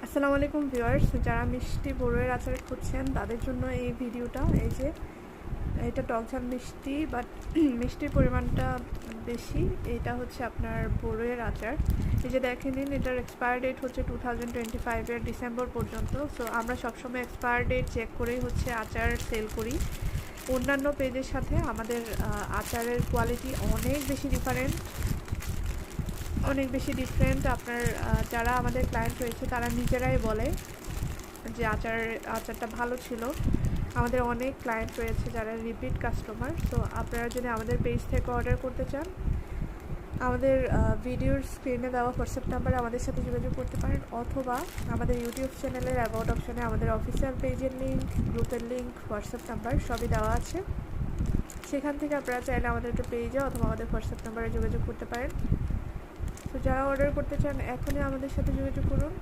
আসসালামু আলাইকুম ভিউয়ার্স, যারা মিষ্টি বড়ইয়ের আচার খুঁজছেন তাদের জন্য এই ভিডিওটা। এই যে এটা টকঝাল মিষ্টি, বাট মিষ্টির পরিমাণটা বেশি। এটা হচ্ছে আপনার বড়ইয়ের আচার। এই যে দেখে নিন, এটার এক্সপায়ার ডেট হচ্ছে 2025-এর ডিসেম্বর পর্যন্ত। সো আমরা সবসময় এক্সপায়ার ডেট চেক করেই হচ্ছে আচার সেল করি। অন্যান্য পেজের সাথে আমাদের আচারের কোয়ালিটি অনেক বেশি ডিফারেন্ট। আপনার যারা আমাদের ক্লায়েন্ট রয়েছে তারা নিজেরাই বলে যে আচারটা ভালো ছিল। আমাদের অনেক ক্লায়েন্ট রয়েছে যারা রিপিট কাস্টমার। সো আপনারা যদি আমাদের পেজ থেকে অর্ডার করতে চান, আমাদের ভিডিওর স্ক্রিনে দেওয়া হোয়াটসঅ্যাপ নাম্বারে আমাদের সাথে যোগাযোগ করতে পারেন, অথবা আমাদের ইউটিউব চ্যানেলের অ্যাবাউট অপশনে আমাদের অফিসিয়াল পেজের লিঙ্ক, গ্রুপের লিঙ্ক, হোয়াটসঅ্যাপ নাম্বার সবই দেওয়া আছে। সেখান থেকে আপনারা চাইলে আমাদের একটা পেজে অথবা আমাদের হোয়াটসঅ্যাপ নাম্বারে যোগাযোগ করতে পারেন। তো যারা অর্ডার করতে চান এখনই আমাদের সাথে যোগাযোগ করুন।